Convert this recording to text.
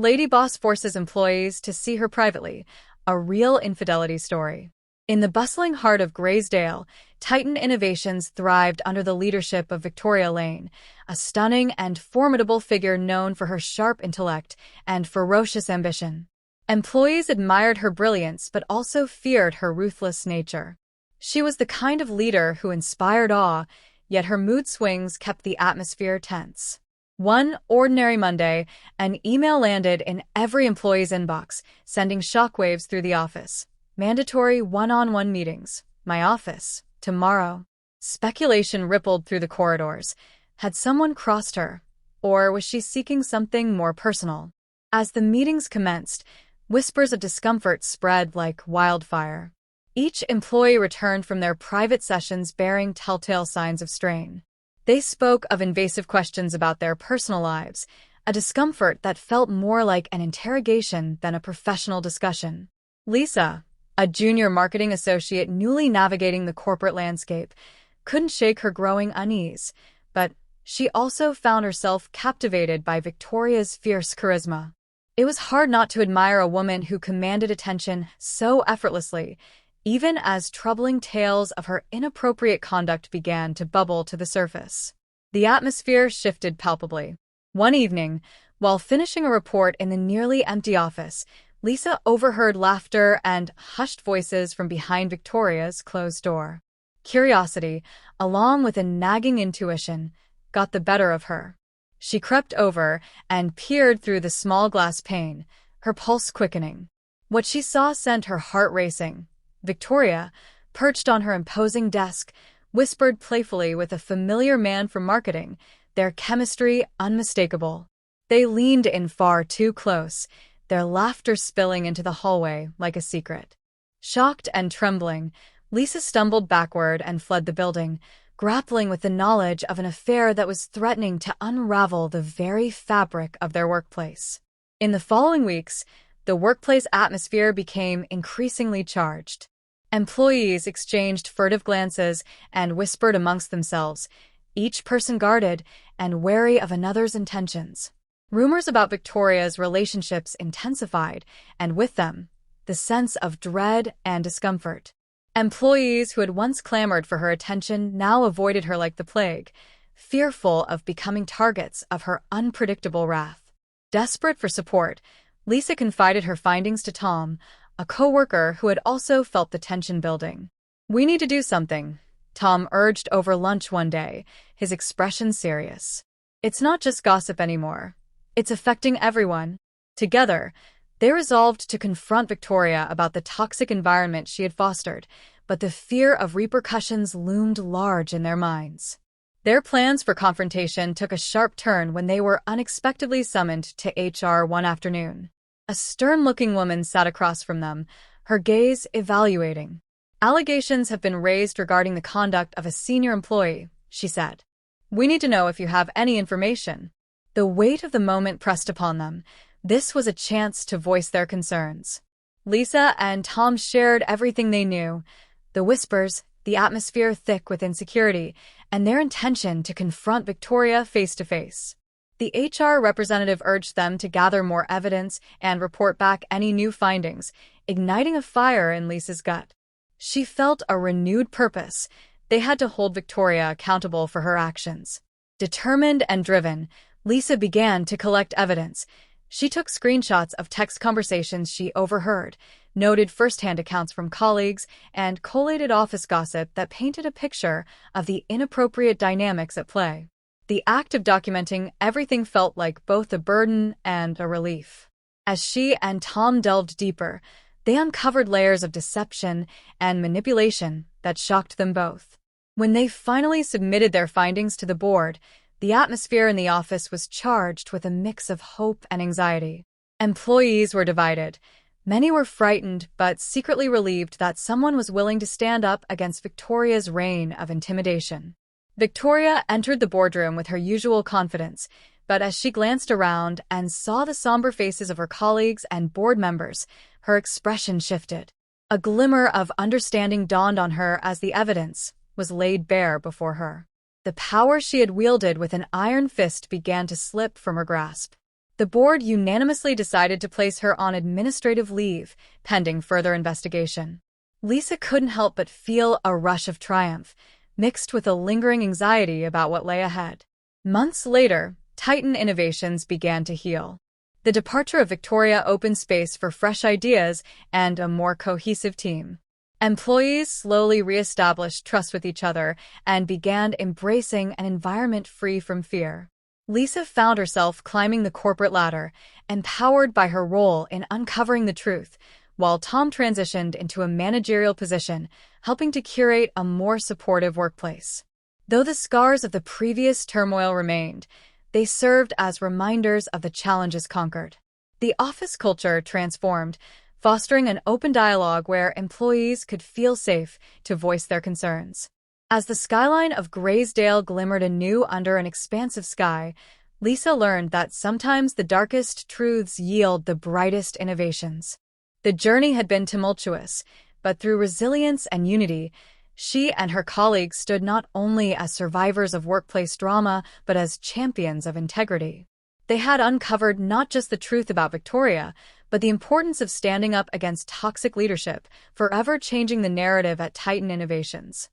Lady Boss forces employees to see her privately, a real infidelity story. In the bustling heart of Graysdale, Titan Innovations thrived under the leadership of Victoria Lane, a stunning and formidable figure known for her sharp intellect and ferocious ambition. Employees admired her brilliance but also feared her ruthless nature. She was the kind of leader who inspired awe, yet her mood swings kept the atmosphere tense. One ordinary Monday, an email landed in every employee's inbox, sending shockwaves through the office. Mandatory one-on-one meetings. My office. Tomorrow. Speculation rippled through the corridors. Had someone crossed her? Or was she seeking something more personal? As the meetings commenced, whispers of discomfort spread like wildfire. Each employee returned from their private sessions bearing telltale signs of strain. They spoke of invasive questions about their personal lives, a discomfort that felt more like an interrogation than a professional discussion. Lisa, a junior marketing associate newly navigating the corporate landscape, couldn't shake her growing unease, but she also found herself captivated by Victoria's fierce charisma. It was hard not to admire a woman who commanded attention so effortlessly, even as troubling tales of her inappropriate conduct began to bubble to the surface. The atmosphere shifted palpably. One evening, while finishing a report in the nearly empty office, Lisa overheard laughter and hushed voices from behind Victoria's closed door. Curiosity, along with a nagging intuition, got the better of her. She crept over and peered through the small glass pane, her pulse quickening. What she saw sent her heart racing. Victoria, perched on her imposing desk, whispered playfully with a familiar man from marketing, their chemistry unmistakable. They leaned in far too close, their laughter spilling into the hallway like a secret. Shocked and trembling, Lisa stumbled backward and fled the building, grappling with the knowledge of an affair that was threatening to unravel the very fabric of their workplace. In the following weeks, the workplace atmosphere became increasingly charged. Employees exchanged furtive glances and whispered amongst themselves, each person guarded and wary of another's intentions. Rumors about Victoria's relationships intensified, and with them, the sense of dread and discomfort. Employees who had once clamored for her attention now avoided her like the plague, fearful of becoming targets of her unpredictable wrath. Desperate for support, Lisa confided her findings to Tom, a coworker who had also felt the tension building. "We need to do something," Tom urged over lunch one day, his expression serious. "It's not just gossip anymore. It's affecting everyone." Together, they resolved to confront Victoria about the toxic environment she had fostered, but the fear of repercussions loomed large in their minds. Their plans for confrontation took a sharp turn when they were unexpectedly summoned to HR one afternoon. A stern-looking woman sat across from them, her gaze evaluating. "Allegations have been raised regarding the conduct of a senior employee," she said. "We need to know if you have any information." The weight of the moment pressed upon them. This was a chance to voice their concerns. Lisa and Tom shared everything they knew, the whispers, the atmosphere thick with insecurity, and their intention to confront Victoria face to face. The HR representative urged them to gather more evidence and report back any new findings, igniting a fire in Lisa's gut. She felt a renewed purpose. They had to hold Victoria accountable for her actions. Determined and driven, Lisa began to collect evidence. She took screenshots of text conversations she overheard, noted first-hand accounts from colleagues, and collated office gossip that painted a picture of the inappropriate dynamics at play. The act of documenting everything felt like both a burden and a relief. As she and Tom delved deeper, they uncovered layers of deception and manipulation that shocked them both. When they finally submitted their findings to the board, the atmosphere in the office was charged with a mix of hope and anxiety. Employees were divided. Many were frightened but secretly relieved that someone was willing to stand up against Victoria's reign of intimidation. Victoria entered the boardroom with her usual confidence, but as she glanced around and saw the somber faces of her colleagues and board members, her expression shifted. A glimmer of understanding dawned on her as the evidence was laid bare before her. The power she had wielded with an iron fist began to slip from her grasp. The board unanimously decided to place her on administrative leave, pending further investigation. Lisa couldn't help but feel a rush of triumph, mixed with a lingering anxiety about what lay ahead. Months later, Titan Innovations began to heal. The departure of Victoria opened space for fresh ideas and a more cohesive team. Employees slowly reestablished trust with each other and began embracing an environment free from fear. Lisa found herself climbing the corporate ladder, empowered by her role in uncovering the truth, while Tom transitioned into a managerial position, helping to curate a more supportive workplace. Though the scars of the previous turmoil remained, they served as reminders of the challenges conquered. The office culture transformed, fostering an open dialogue where employees could feel safe to voice their concerns. As the skyline of Graysdale glimmered anew under an expansive sky, Lisa learned that sometimes the darkest truths yield the brightest innovations. The journey had been tumultuous, but through resilience and unity, she and her colleagues stood not only as survivors of workplace drama, but as champions of integrity. They had uncovered not just the truth about Victoria, but the importance of standing up against toxic leadership, forever changing the narrative at Titan Innovations.